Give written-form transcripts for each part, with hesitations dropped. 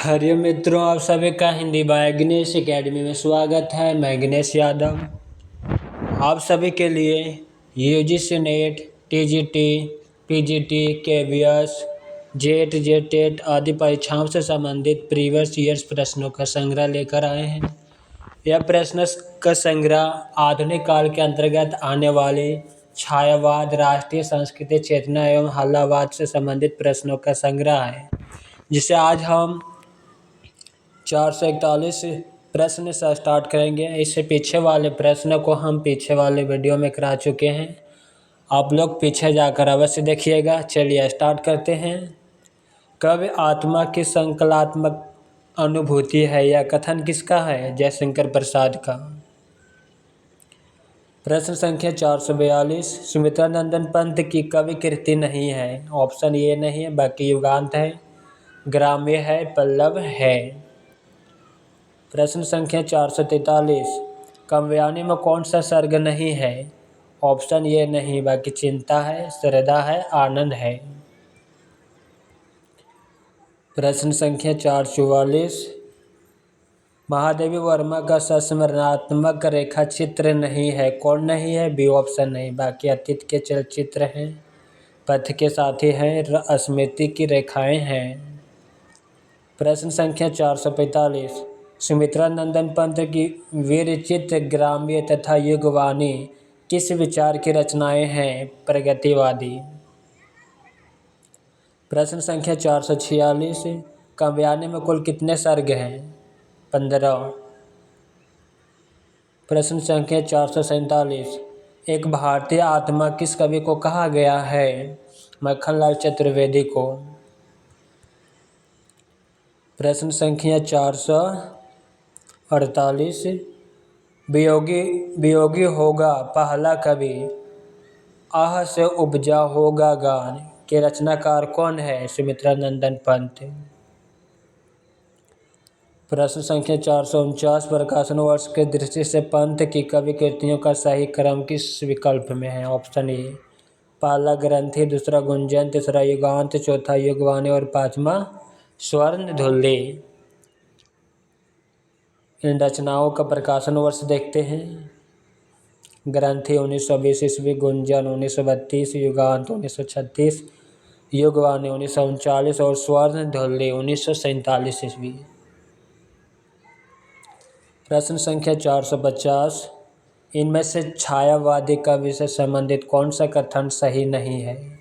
हरियर मित्रों, आप सभी का हिंदी बाय गणेश एकेडमी में स्वागत है। मैं गणेश यादव आप सभी के लिए UGC net, TGT, PGT, KVS, jet, JTET आदि परीक्षाओं से संबंधित प्रीवियस ईयर्स प्रश्नों का संग्रह लेकर आए हैं। यह प्रश्न का संग्रह आधुनिक काल के अंतर्गत आने वाले छायावाद, राष्ट्रीय संस्कृति, चेतना एवं हल्लावाद से संबंधित प्रश्नों का संग्रह है, जिसे आज हम 441 प्रश्न से स्टार्ट करेंगे। इससे पीछे वाले प्रश्न को हम पीछे वाले वीडियो में करा चुके हैं, आप लोग पीछे जाकर अवश्य देखिएगा। चलिए स्टार्ट करते हैं। कवि आत्मा की संकलात्मक अनुभूति है, यह कथन किसका है? जयशंकर प्रसाद का। प्रश्न संख्या 442, सुमित्रा नंदन पंत की कवि कृति नहीं है। ऑप्शन ए नहीं है, बाकी युगांत है, ग्राम्य है, पल्लव है। प्रश्न संख्या 443, काव्यानी में कौन सा सर्ग नहीं है? ऑप्शन ए नहीं, बाकी चिंता है, श्रद्धा है, आनंद है। प्रश्न संख्या 444, महादेवी वर्मा का संस्मरणात्मक रेखा चित्र नहीं है। कौन नहीं है? बी ऑप्शन नहीं, बाकी अतीत के चलचित्र हैं, पथ के साथी हैं, स्मृति की रेखाएं हैं। प्रश्न संख्या 445, सुमित्रा नंदन पंत की वीरचित, ग्राम्य तथा युगवाणी किस विचार की रचनाएं हैं? प्रगतिवादी। प्रश्न संख्या 446, काव्यानी में कुल कितने सर्ग हैं? 15। प्रश्न संख्या 447, एक भारतीय आत्मा किस कवि को कहा गया है? मक्खनलाल चतुर्वेदी को। प्रश्न संख्या 448, वियोगी होगा पहला कवि, आह से उपजा होगा गान के रचनाकार कौन है? सुमित्रा नंदन पंत। प्रश्न संख्या 449, प्रकाशन वर्ष के दृष्टि से पंत की कवि कृतियों का सही क्रम किस विकल्प में है? ऑप्शन ए, पहला ग्रंथि, दूसरा गुंजन, तीसरा युगांत, चौथा युगवाणी और पांचवा स्वर्णधुल्ली। इन रचनाओं का प्रकाशन वर्ष देखते हैं। ग्रंथि 1920 ईस्वी, गुंजन 1932, युगांत 1936, युगवाणी 1939 और स्वर्णधुल्ली 1947 ईस्वी। प्रश्न संख्या 450, इनमें से छायावादी कवि से संबंधित कौन सा कथन सही नहीं है?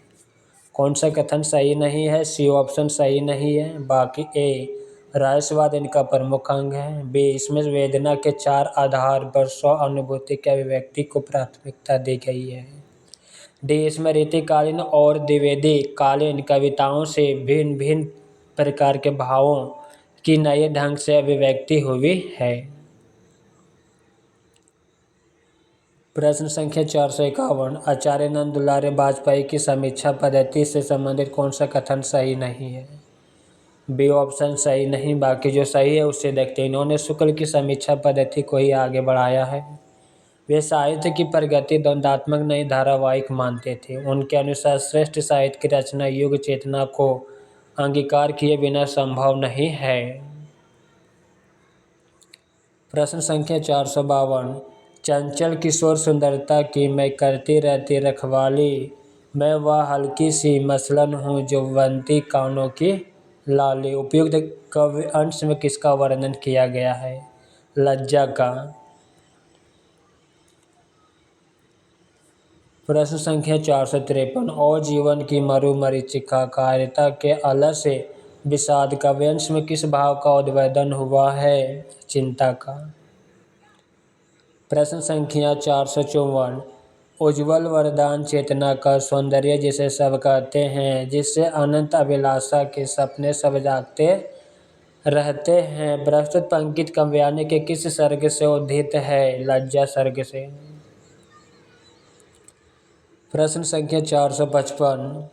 कौन सा कथन सही नहीं है? सी ऑप्शन सही नहीं है, बाकी ए, रहस्यवाद इनका प्रमुख अंग है, बी, इसमें वेदना के 4 आधार पर अनुभूति के अभिव्यक्ति को प्राथमिकता दी गई है, डी, इसमें रीतिकालीन और द्विवेदी कालीन कविताओं से भिन्न भिन्न प्रकार के भावों की नए ढंग से अभिव्यक्ति हुई है। प्रश्न संख्या 451, आचार्य नंद दुलारे वाजपेयी की समीक्षा पद्धति से संबंधित कौन सा कथन सही नहीं है? बी ऑप्शन सही नहीं, बाकी जो सही है उससे देखते हैं। इन्होंने शुक्ल की समीक्षा पद्धति को ही आगे बढ़ाया है। वे साहित्य की प्रगति द्वंद्वात्मक नहीं, धारावाहिक मानते थे। उनके अनुसार श्रेष्ठ साहित्य की रचना युग चेतना को अंगीकार किए बिना संभव नहीं है। प्रश्न संख्या 452, चंचल किशोर सुंदरता की मैं करती रहती रखवाली, मैं वह हल्की सी मसलन हूँ जो बनती कानों की लाली। उपयुक्त काव्य अंश में किसका वर्णन किया गया है? लज्जा का। प्रश्न संख्या 453, और जीवन की मरुमरीचिका कायरता के अलस से विषाद काव्यांश में किस भाव का उद्भेदन हुआ है? चिंता का। प्रश्न संख्या 454, उज्ज्वल वरदान चेतना का सौंदर्य जिसे सब कहते हैं, जिससे अनंत अभिलाषा के सपने सब जागते रहते हैं, प्रस्तुत पंक्ति काव्यानी के किस सर्ग से उद्धित है? लज्जा सर्ग से। प्रश्न संख्या 455,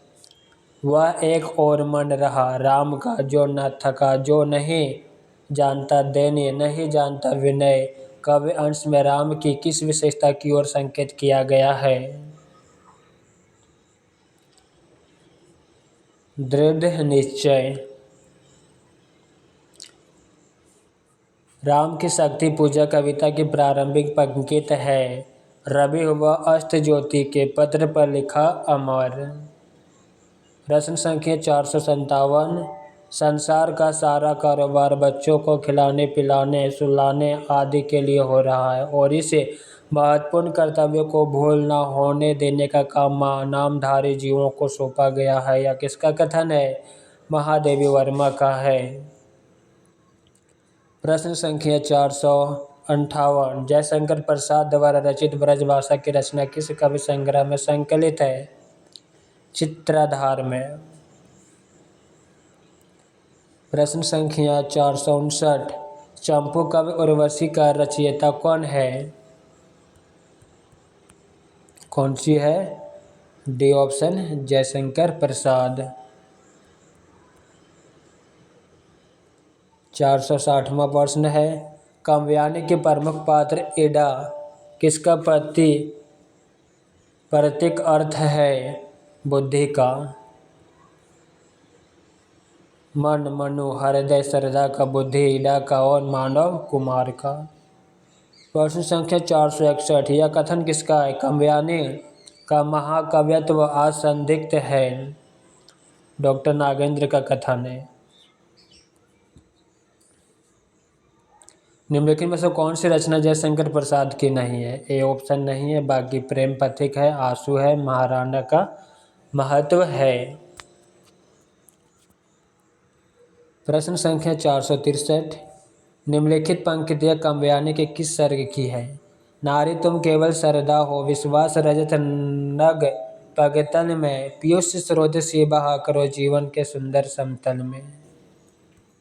वह एक और मन रहा राम का जो न थका, जो नहीं जानता दैन्य, नहीं जानता विनय। काव्य अंश में राम की किस विशेषता की ओर संकेत किया गया है? दृढ़ निश्चय। राम की शक्ति पूजा कविता की प्रारंभिक पंक्ति है, रवि हुआ अस्त ज्योति के पत्र पर लिखा अमर। प्रश्न संख्या 457, संसार का सारा कारोबार बच्चों को खिलाने पिलाने सुलाने आदि के लिए हो रहा है और इसे महत्वपूर्ण कर्तव्यों को भूल न होने देने का काम नामधारी जीवों को सौंपा गया है। यह किसका कथन है? महादेवी वर्मा का है। प्रश्न संख्या 458, जयशंकर प्रसाद द्वारा रचित ब्रजभाषा की रचना किस कवि संग्रह में संकलित है? चित्राधार में। प्रश्न संख्या 459, चंपू काव्य उर्वशी का रचयिता कौन है? कौन सी है? D option, Jaishankar Prasad. 460वां प्रश्न है, काव्यानी के प्रमुख पात्र इडा किसका प्रतीक अर्थ है? बुद्धि का। मन, मनु, हृदय, श्रद्धा का, बुद्धि इडा का और मानव कुमार का। प्रश्न संख्या 461, यह कथन किसका है? काव्यानी का महाकाव्यत्व असंदिग्ध है। डॉक्टर नागेंद्र का कथन है। निम्नलिखित में से कौन सी रचना जयशंकर प्रसाद की नहीं है? ए ऑप्शन नहीं है, बाकी प्रेम पथिक है, आंसू है, महाराणा का महत्व है। प्रश्न संख्या 463, निम्नलिखित पंक्तियाँ काव्यानी के किस सर्ग की है? नारी तुम केवल सरदा हो, विश्वास रजत नग पगतन में, पीयूष स्रोत से बहा करो जीवन के सुंदर समतल में।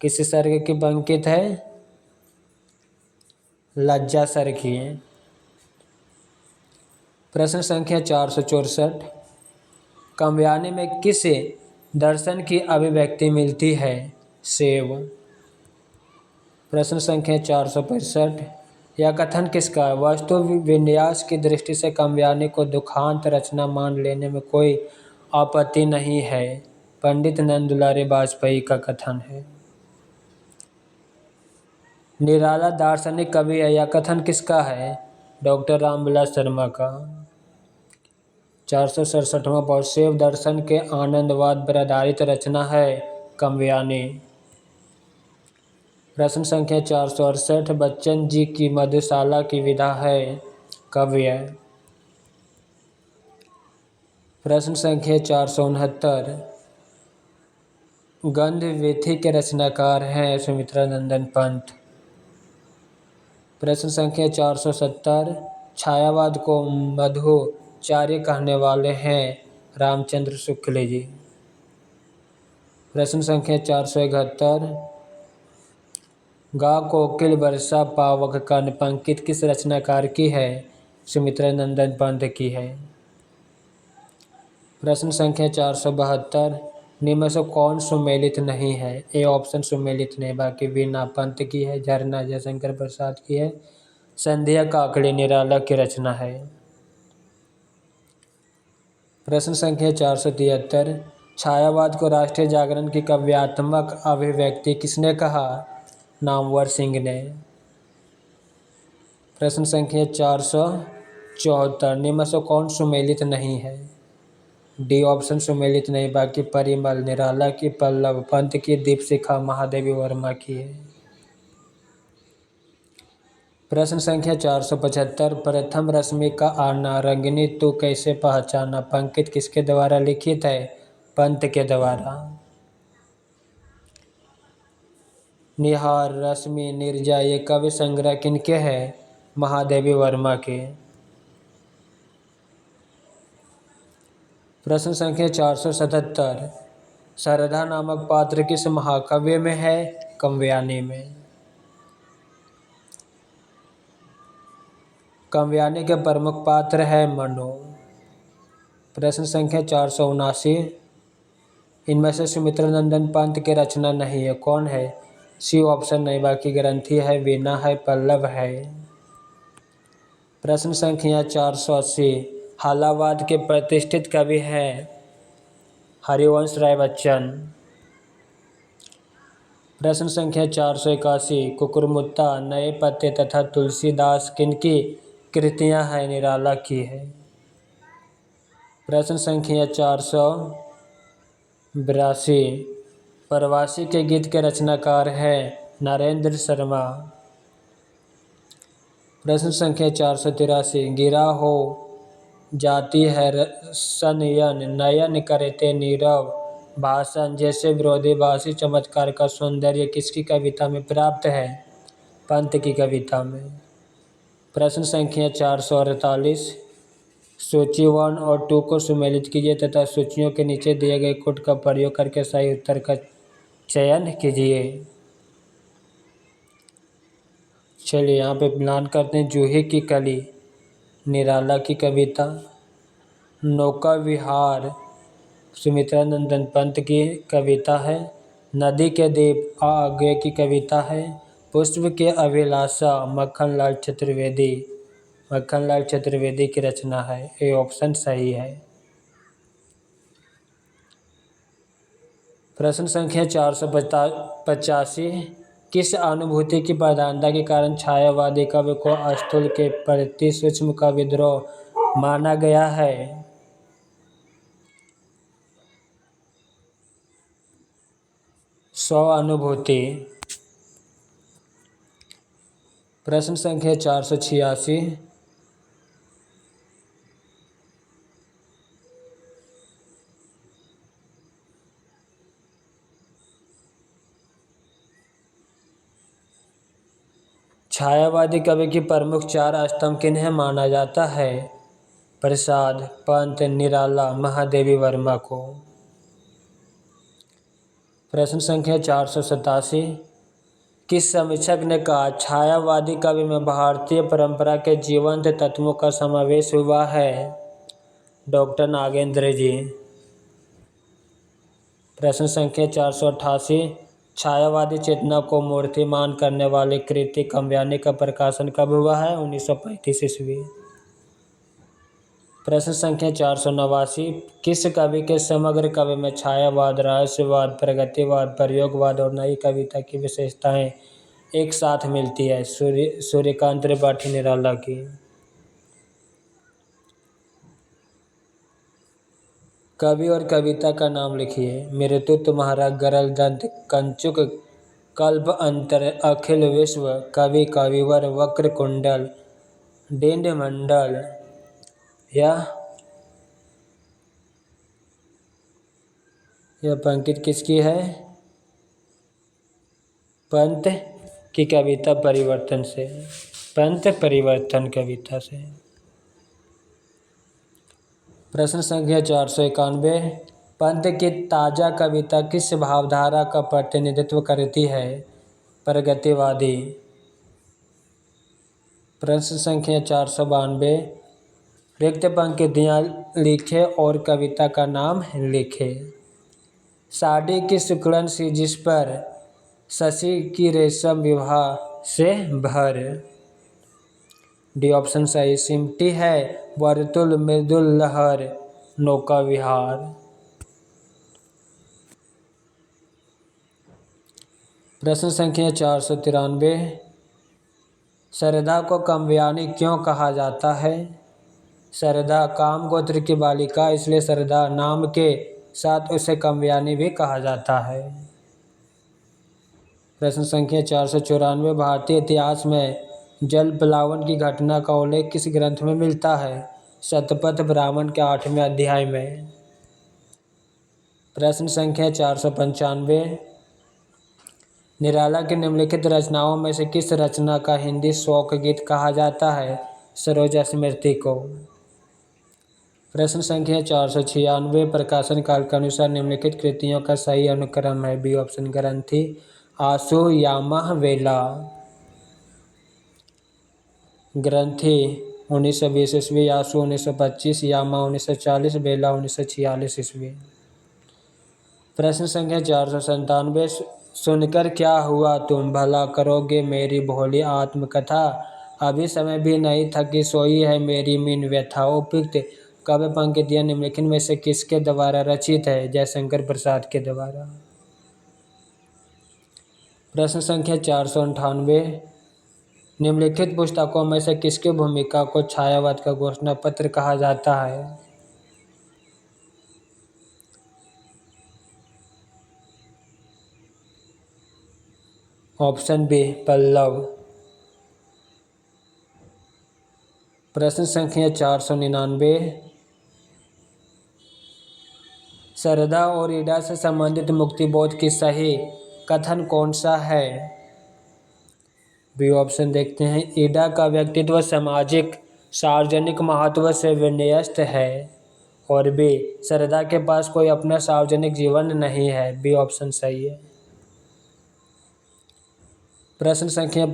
किस सर्ग की पंक्ति है? लज्जा सर की है। प्रश्न संख्या 464, काव्यानी में किस दर्शन की अभिव्यक्ति मिलती है? शिव। प्रश्न संख्या 465, यह कथन किसका है? वस्तु विन्यास की दृष्टि से काव्यानी को दुखांत रचना मान लेने में कोई आपत्ति नहीं है। पंडित नंदुलारे वाजपेयी का कथन है। निराला दार्शनिक कवि है, यह कथन किसका है? डॉक्टर रामविलास शर्मा का। 467वां प्रश्न, शिव दर्शन के आनंदवाद पर आधारित रचना है काव्यानी। प्रश्न संख्या 468, बच्चन जी की मधुशाला की विधा है काव्य। प्रश्न संख्या 469, गंध विथि के रचनाकार हैं सुमित्रा नंदन पंत। प्रश्न संख्या 470, छायावाद को मधुचार्य कहने वाले हैं रामचंद्र शुक्ल जी। प्रश्न संख्या 471, गा कोकिल वर्षा पावक कर्ण पंक्ति किस रचनाकार की है? सुमित्रा नंदन पंत की है। प्रश्न संख्या 472, निम्न से कौन सुमेलित नहीं है? ए ऑप्शन सुमेलित नहीं, बाकी वीणा पंत की है, झरना जयशंकर प्रसाद की है, संध्या काकड़े निराला की रचना है। प्रश्न संख्या 473, छायावाद को राष्ट्रीय जागरण की काव्यात्मक अभिव्यक्ति किसने कहा? नामवर सिंह ने। प्रश्न संख्या 474, निम्न से कौन सुमेलित नहीं है? डी ऑप्शन सुमेलित नहीं, बाकी परिमल निराला की, पल्लव पंत की, दीपशिखा महादेवी वर्मा की है। प्रश्न संख्या 475, प्रथम रश्मि का आना रंगिनी तू कैसे पहचाना पंक्ति किसके द्वारा लिखित है? पंत के द्वारा। निहार, रश्मि, निर्जा ये कवि संग्रह किनके हैं? महादेवी वर्मा के। प्रश्न संख्या 477, सरधा नामक पात्र किस महाकाव्य में है? काव्यानी में। काव्यानी के प्रमुख पात्र है मनु। प्रश्न संख्या 479, इनमें से सुमित्रा नंदन पंत की रचना नहीं है, कौन है? सी ऑप्शन नहीं, बाकी ग्रंथी है, वीणा है, पल्लव है। प्रश्न संख्या 480, हालावाद के प्रतिष्ठित कवि हैं हरिवंश राय बच्चन। प्रश्न संख्या 481 कुकुरमुत्ता, नए पत्ते तथा तुलसीदास किनकी कृतियां हैं? निराला की है। प्रश्न संख्या 482 प्रवासी के गीत के रचनाकार हैं नरेंद्र शर्मा। प्रश्न संख्या 483 गिरा हो जाती है सनयन, नयन करते नीरव भाषण, जैसे विरोधाभासी चमत्कार का सौंदर्य किसकी कविता में प्राप्त है? पंत की कविता में। प्रश्न संख्या 448 सूची 1 और 2 को सुमेलित कीजिए तथा सूचियों के नीचे दिए गए कोड का प्रयोग करके सही उत्तर का चयन कीजिए। चलिए यहाँ पे प्लान करते हैं। जूही की कली निराला की कविता, नौका विहार सुमित्रा नंदन पंत की कविता है, नदी के दीप आगे की कविता है, पुष्प के अभिलाषा मक्खनलाल चतुर्वेदी की रचना है। ये ऑप्शन सही है। प्रश्न संख्या 485 किस अनुभूति की प्रधानता के कारण छायावादी काव्य को स्थूल के प्रति सूक्ष्म का विद्रोह माना गया है? स्व अनुभूति। प्रश्न संख्या 486 छायावादी कवि की प्रमुख 4 स्तंभ किन्हें माना जाता है? प्रसाद, पंत, निराला, महादेवी वर्मा को। प्रश्न संख्या 487 किस समीक्षक ने कहा छायावादी कवि में भारतीय परंपरा के जीवंत तत्वों का समावेश हुआ है? डॉक्टर नागेंद्र जी। प्रश्न संख्या 488 छायावादी चेतना को मूर्तिमान करने वाली कृति काव्यानी का प्रकाशन कब हुआ है? 1935 ईस्वी। प्रश्न संख्या 489 किस कवि के समग्र काव्य में छायावाद, रहस्यवाद, प्रगतिवाद, प्रयोगवाद और नई कविता की विशेषताएं एक साथ मिलती है? सूर्यकांत त्रिपाठी निराला की। कवि और कविता का नाम लिखिए। मृत्यु तुम्हारा गरल दंत कंचुक कल्प अंतर अखिल विश्व कवि कविवर वक्र कुंडल डिंड मंडल। यह पंक्ति किसकी है? पंत की कविता परिवर्तन से, पंत परिवर्तन कविता से। प्रश्न संख्या 491 पंत की ताजा कविता किस भावधारा का प्रतिनिधित्व करती है? प्रगतिवादी। प्रश्न संख्या 492 रिक्त पंक्तियाँ लिखे और कविता का नाम लिखे। साड़ी की सुकड़न सी जिस पर शशि की रेशम विवाह से भर। डी ऑप्शन सही। सिमटी है वर्तुल मृदुल लहर नौका विहार। प्रश्न संख्या 493 सरदा को काम्यानी क्यों कहा जाता है? सरदा काम गोत्र की बालिका, इसलिए सरदा नाम के साथ उसे काम्यानी भी कहा जाता है। प्रश्न संख्या 494 भारतीय इतिहास में जल प्लावन की घटना का उल्लेख किस ग्रंथ में मिलता है? शतपथ ब्राह्मण के 8वें अध्याय में। प्रश्न संख्या 495 निराला की निम्नलिखित रचनाओं में से किस रचना का हिंदी शोक गीत कहा जाता है? सरोज स्मृति को। प्रश्न संख्या 496 प्रकाशन काल के अनुसार निम्नलिखित कृतियों का सही अनुक्रम है? बी ऑप्शन ग्रंथि आशु यामह वेला। ग्रंथि 1920 ईस्वी, आशु 1925, यामा 1940, बेला 1946 ईस्वी। प्रश्न संख्या 497 सुनकर क्या हुआ तुम भला करोगे मेरी भोली आत्मकथा, अभी समय भी नहीं था कि सोई है मेरी मीन व्यथा। उपयुक्त काव्य पंक्तियाँ निम्नलिखित में से किसके द्वारा रचित है? जयशंकर प्रसाद के द्वारा। प्रश्न संख्या 498, निम्नलिखित पुस्तकों में से किसकी भूमिका को छायावाद का घोषणा पत्र कहा जाता है? Option B Pallav. प्रश्न संख्या 499, सरदा और ईडा से संबंधित मुक्तिबोध की सही कथन कौन सा है? बी ऑप्शन देखते हैं, ईडा का व्यक्तित्व सामाजिक सार्वजनिक महत्व से विन्यस्त है। और बी, सरदा के पास कोई अपना सार्वजनिक जीवन नहीं है। बी ऑप्शन सही है। प्रश्न संख्या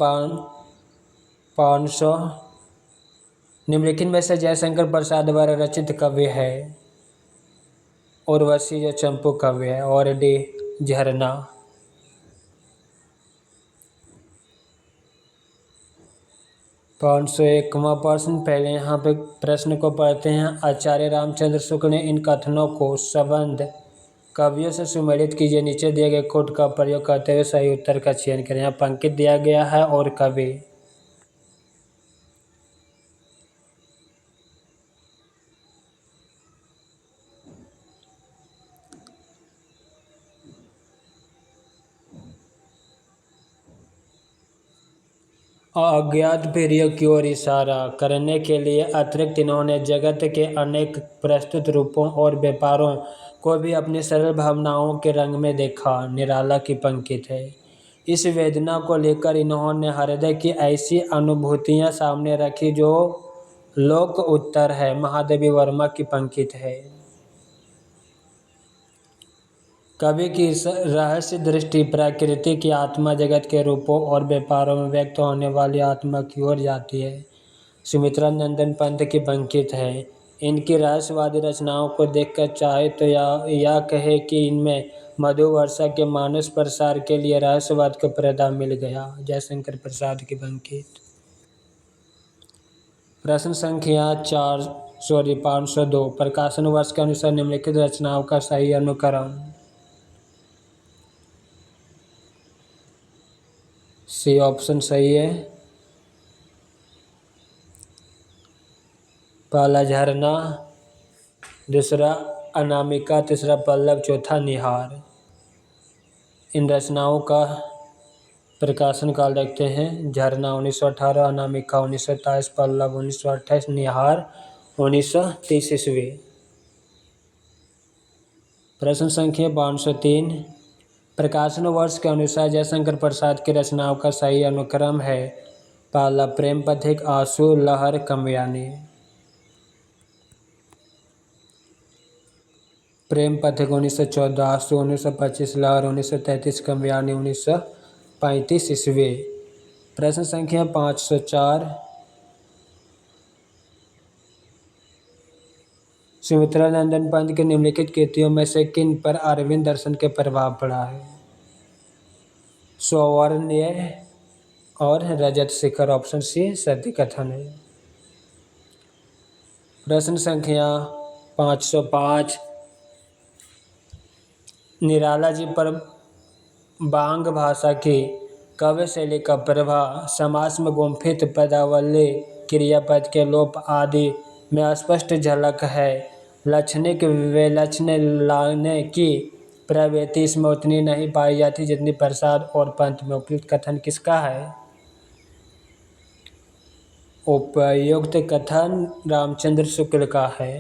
500, निम्नलिखित में से जयशंकर प्रसाद द्वारा रचित काव्य है? उर्वशी जो चंपू काव्य है। और डी झरना। 501वां प्रश्न, पहले यहाँ पे प्रश्न को पढ़ते हैं। आचार्य रामचंद्र शुक्ल ने इन कथनों को संबद्ध कवियों से सुमेलित कीजिए। नीचे दिए गए कोट का प्रयोग करते हुए सही उत्तर का चयन करें। यहाँ पंक्ति दिया गया है और कवि। अज्ञात प्रिय की ओर इशारा करने के लिए अतिरिक्त इन्होंने जगत के अनेक प्रस्तुत रूपों और व्यापारों को भी अपनी सरल भावनाओं के रंग में देखा। निराला की पंक्ति है। इस वेदना को लेकर इन्होंने हृदय की ऐसी अनुभूतियां सामने रखी जो लोक उत्तर है। महादेवी वर्मा की पंक्ति है। कवि की रहस्य दृष्टि प्रकृति की आत्मा जगत के रूपों और व्यापारों में व्यक्त होने वाली आत्मा की ओर जाती है। सुमित्रा नंदन पंत की पंक्ति है। इनकी रहस्यवादी रचनाओं को देखकर चाहे तो या कहे कि इनमें मधु वर्षा के मानस प्रसार के लिए रहस्यवाद का पर्दा मिल गया। जयशंकर प्रसाद की पंक्ति। प्रश्न संख्या 502, प्रकाशन वर्ष के अनुसार निम्नलिखित रचनाओं का सही अनुक्रम? सी ऑप्शन सही है। पहला झरना, दूसरा अनामिका, तीसरा पल्लव, चौथा निहार। इन रचनाओं का प्रकाशन काल देखते हैं। झरना 1918, अनामिका 1927, पल्लव 1928, निहार 1930 ईस्वी। प्रश्न संख्या 503, प्रकाशन वर्ष के अनुसार जयशंकर प्रसाद की रचनाओं का सही अनुक्रम है। पहला प्रेम पथिक, आंसू, लहर, कामयानी। प्रेम पथिक 1914, आंसू 1925, लहर 1933, कामयानी 1935 ईस्वी। प्रश्न संख्या 504, सुमित्रा नंदन पंत की निम्नलिखित कृतियों में से किन पर अरविंद दर्शन के प्रभाव पड़ा है? सौवर्ण्य और रजत शिखर। ऑप्शन सी सत्य कथन है। प्रश्न संख्या 505, निराला जी पर बांग भाषा की काव्य शैली का प्रभाव समास में गुम्फित पदावली, क्रियापद के लोप आदि में स्पष्ट झलक है। लक्षणिक विलक्षण लाने की प्रवृत्ति इसमें उतनी नहीं पाई जाती जितनी प्रसाद और पंत में। उपयुक्त कथन किसका है? उपयुक्त कथन रामचंद्र शुक्ल का है।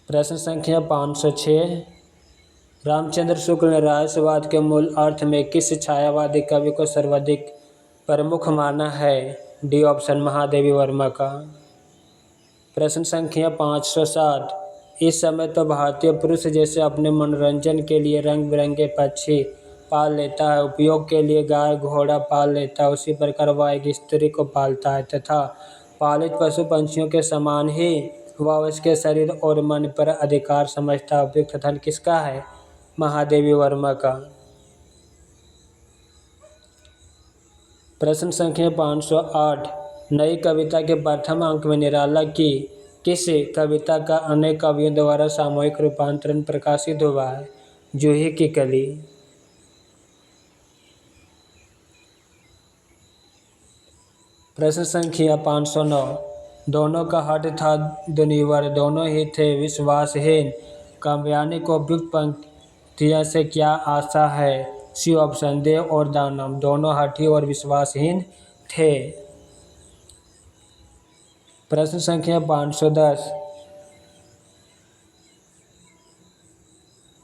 प्रश्न संख्या 506, रामचंद्र शुक्ल ने रहस्यवाद के मूल अर्थ में किस छायावादी कवि को सर्वाधिक प्रमुख माना है? डी ऑप्शन महादेवी वर्मा का। प्रश्न संख्या 507, इस समय तो भारतीय पुरुष जैसे अपने मनोरंजन के लिए रंग बिरंगे पक्षी पाल लेता है, उपयोग के लिए गाय घोड़ा पाल लेता है, उसी प्रकार वह एक स्त्री को पालता है तथा पालित पशु पंछियों के समान ही वह उसके शरीर और मन पर अधिकार समझता है। उपयुक्त कथन किसका है? महादेवी वर्मा का। प्रश्न संख्या 508, नई कविता के प्रथम अंक में निराला की किस कविता का अनेक कवियों द्वारा सामूहिक रूपांतरण प्रकाशित हुआ है? जूही की कली। प्रश्न संख्या 509। दोनों का हट था दुनिवर, दोनों ही थे विश्वासहीन। काव्यानी को उपयुक्त पंक्तियों से क्या आशा है? सी ऑप्शन, देव और दानव दोनों हठी और विश्वासहीन थे। प्रश्न संख्या 510।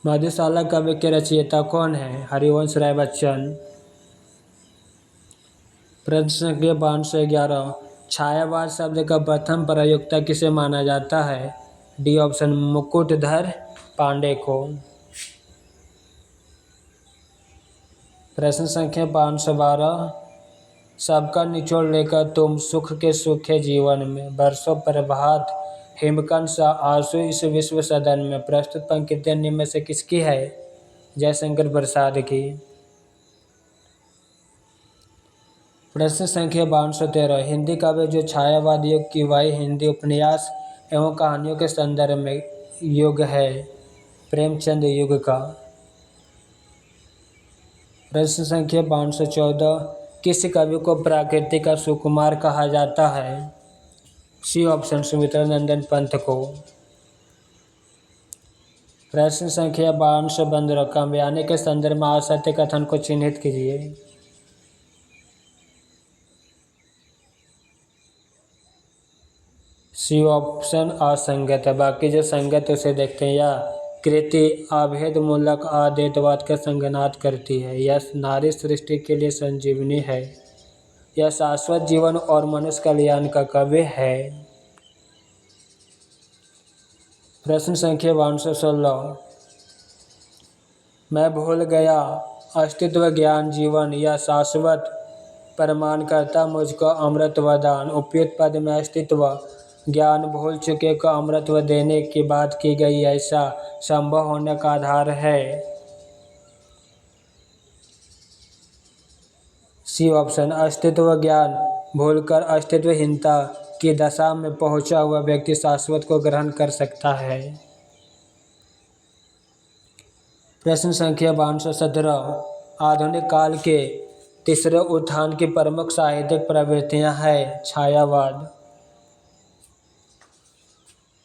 मधुशाला काव्य के रचयिता कौन है? हरिवंश राय बच्चन। प्रश्न संख्या 511। छायावाद शब्द का प्रथम प्रयोक्ता किसे माना जाता है? डी ऑप्शन, मुकुटधर पांडे को। प्रश्न संख्या 512। सबका निचोड़ लेकर तुम सुख के सूखे जीवन में, बरसों प्रभात हिमकंठ सा आंसू इस विश्व सदन में। प्रस्तुत पंक्तियां निम्न में से किसकी है? जयशंकर प्रसाद की। प्रश्न संख्या 513। हिंदी काव्य जो छायावाद युग की वही हिंदी उपन्यास एवं कहानियों के संदर्भ में युग है, प्रेमचंद युग का। प्रश्न संख्या 514। किस कवि को प्रकृति का सुकुमार कहा जाता है? सी ऑप्शन, सुमित्रा नंदन पंत को। प्रश्न संख्या 515। काव्यानी के संदर्भ में असत्य कथन को चिन्हित कीजिए। सी ऑप्शन, असंगत है। बाकी जो संगत है उसे देखते हैं। या कृति अभेद मूलक अद्वैतवाद का संगनाद करती है। यह नारी सृष्टि के लिए संजीवनी है। यह शाश्वत जीवन और मनुष्य कल्याण का काव्य है। प्रश्न संख्या 516। मैं भूल गया अस्तित्व ज्ञान जीवन, यह शाश्वत प्रमाण करता मुझको अमृत वरदान। उपयुक्त पद में अस्तित्व ज्ञान भूल चुके को अमृतत्व देने की बात की गई, ऐसा संभव होने का आधार है। सी ऑप्शन, अस्तित्व ज्ञान भूलकर अस्तित्वहीनता की दशा में पहुंचा हुआ व्यक्ति शाश्वत को ग्रहण कर सकता है। प्रश्न संख्या 517। आधुनिक काल के तीसरे उत्थान की प्रमुख साहित्यिक प्रवृत्तियां हैं। छायावाद।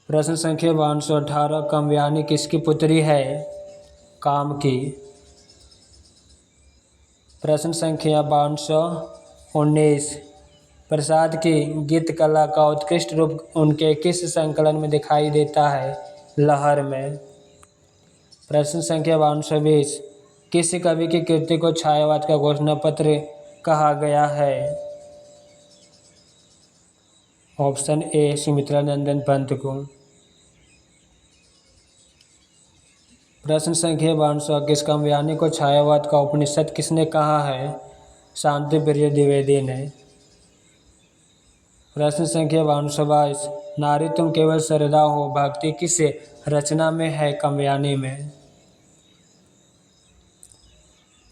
प्रश्न संख्या 518। काव्यानी किसकी पुत्री है? काम की। प्रश्न संख्या 519। प्रसाद की गीत कला का उत्कृष्ट रूप उनके किस संकलन में दिखाई देता है? लहर में। प्रश्न संख्या 520। किस कवि की कृति को छायावाद का घोषणा पत्र कहा गया है? ऑप्शन ए, सुमित्रा नंदन पंत को। प्रश्न संख्या 521। काव्यानी को छायावाद का उपनिषद किसने कहा है? शांति प्रिय द्विवेदी ने। प्रश्न संख्या 522। नारी तुम केवल श्रद्धा हो भक्ति किस रचना में है? काव्यानी में।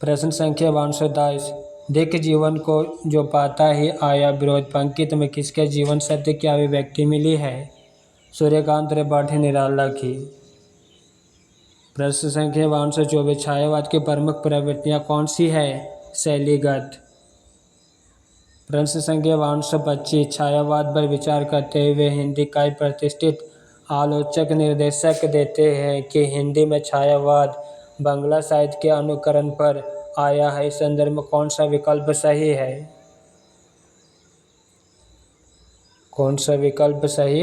प्रश्न संख्या 523। देख जीवन को जो पाता ही आया विरोध पंक्ति में किसके जीवन सत्य की अभिव्यक्ति मिली है? सूर्यकांत त्रिपाठी निराला की। प्रश्न संख्या 524। छायावाद की प्रमुख प्रवृत्तियां कौन सी है? शैलीगत। प्रश्न संख्या 525। छायावाद पर विचार करते हुए हिंदी का एक प्रतिष्ठित आलोचक निर्देशक देते हैं कि हिंदी में छायावाद बांग्ला साहित्य के अनुकरण पर आया है। इस संदर्भ में कौन सा विकल्प सही है? कौन सा विकल्प सही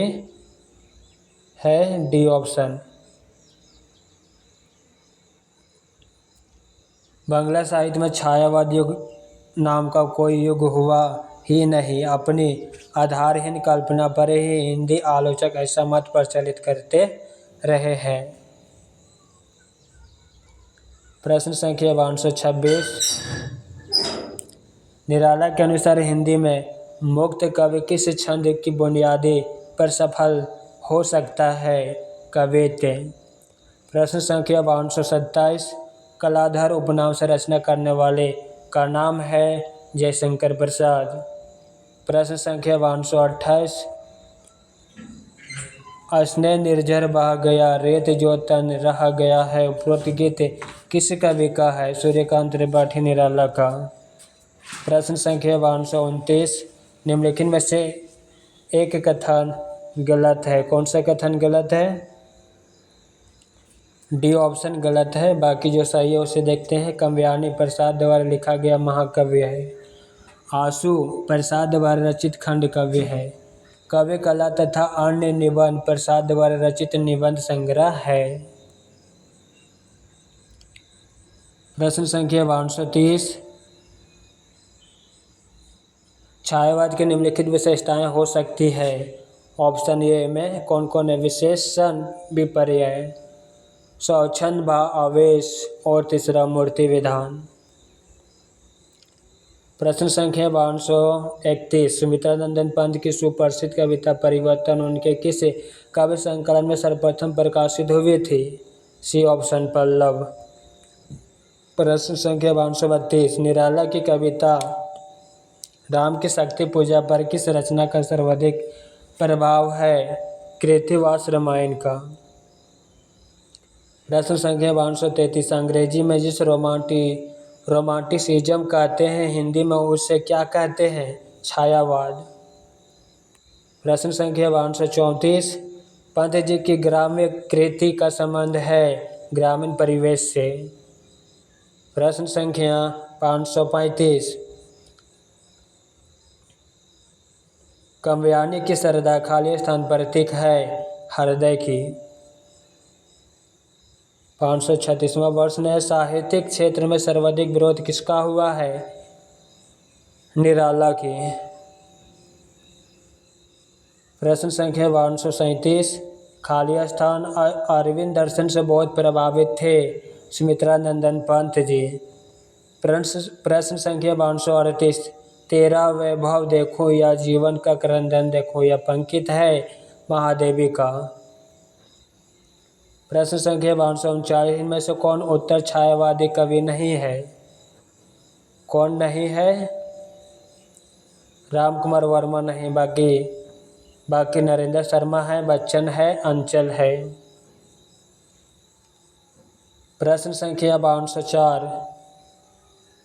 है? D option. बांग्ला साहित्य में छायावाद युग नाम का कोई युग हुआ ही नहीं। अपनी आधारहीन कल्पना पर ही हिंदी आलोचक ऐसा मत प्रचलित करते रहे हैं। प्रश्न संख्या 526। निराला के अनुसार हिंदी में मुक्त कवि किस छंद की बुनियादी पर सफल हो सकता है? कवित्व। प्रश्न संख्या 527। कलाधर उपनाम से रचना करने वाले का नाम है? जयशंकर प्रसाद। प्रश्न संख्या 528। स्नेह निर्झर बह गया रेत जो तन रह गया है, उपरोक्त गीत किस कवि का है? सूर्यकांत त्रिपाठी निराला का। प्रश्न संख्या 529। निम्नलिखित में से एक कथन गलत है। कौन सा कथन गलत है? डी ऑप्शन गलत है। बाकी जो सही है उसे देखते हैं। काव्यानी प्रसाद द्वारा लिखा गया महाकाव्य है। आशु प्रसाद द्वारा रचित खंड काव्य है। काव्य कला तथा अन्य निबंध प्रसाद द्वारा रचित निबंध संग्रह है। प्रश्न संख्या 230। छायावाद की निम्नलिखित विशेषताएं हो सकती है। ऑप्शन ए में कौन कौन है? विशेषण, विपर्यय, स्वच्छंद व आवेश और तीसरा मूर्ति विधान। प्रश्न संख्या 231। सुमित्रानंदन पंत की सुप्रसिद्ध कविता परिवर्तन उनके किस काव्य संकलन में सर्वप्रथम प्रकाशित हुई थी? C option Pallav. प्रश्न संख्या 232। निराला की कविता राम की शक्ति पूजा पर किस रचना का सर्वाधिक प्रभाव है? कृतिवास रामायण का। प्रश्न संख्या 233। अंग्रेजी में जिस रोमांटिसिज्म कहते हैं, हिंदी में उसे क्या कहते हैं? छायावाद। प्रश्न संख्या 234। पंत जी की ग्राम्य कृति का संबंध है ग्रामीण परिवेश से। प्रश्न संख्या 535। काव्यानी की श्रद्धा खाली स्थान प्रतीक है हृदय की। 536वां वर्ष ने साहित्यिक क्षेत्र में सर्वाधिक विरोध किसका हुआ है? निराला की। प्रश्न संख्या 237। खाली स्थान अरविंद दर्शन से बहुत प्रभावित थे सुमित्रानंदन पंत जी। प्रश्न संख्या 238। तेरा वैभव देखो या जीवन का क्रंदन देखो, यह पंकित है महादेवी का। प्रश्न संख्या 239। इनमें से कौन उत्तर छायावादी कवि नहीं है? कौन नहीं है? रामकुमार वर्मा नहीं। बाकी नरेंद्र शर्मा है, बच्चन है, अंचल है। प्रश्न संख्या 204।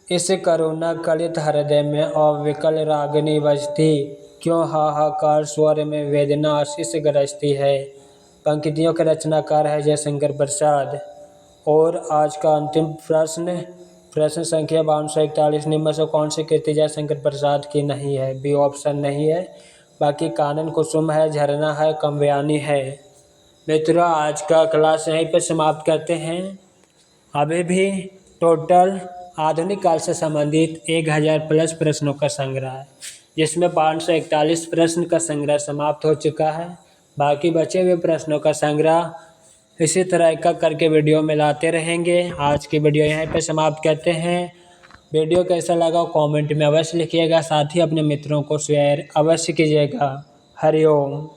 इस करुणा कलित हृदय में अविकल रागिनी बजती, क्यों हाहाकार स्वर में वेदना आशीष गरजती है। पंक्तियों के रचनाकार है जयशंकर प्रसाद। और आज का अंतिम प्रश्न संख्या 241। निम्न में से कौन सी कृति जयशंकर प्रसाद की नहीं है? बी ऑप्शन नहीं है। बाकी कानन कुसुम है, झरना है, काव्यानी है। मित्रों, आज का क्लास यहीं पर समाप्त करते हैं। अभी भी टोटल आधुनिक काल से संबंधित 1000 प्लस प्रश्नों का संग्रह है, जिसमें 541 प्रश्न का संग्रह समाप्त हो चुका है। बाकी बचे हुए प्रश्नों का संग्रह इसी तरह एक करके वीडियो में लाते रहेंगे। आज की वीडियो यहीं पे समाप्त करते हैं। वीडियो कैसा लगा कमेंट में अवश्य लिखिएगा, साथ ही अपने मित्रों को शेयर अवश्य कीजिएगा। हरिओम।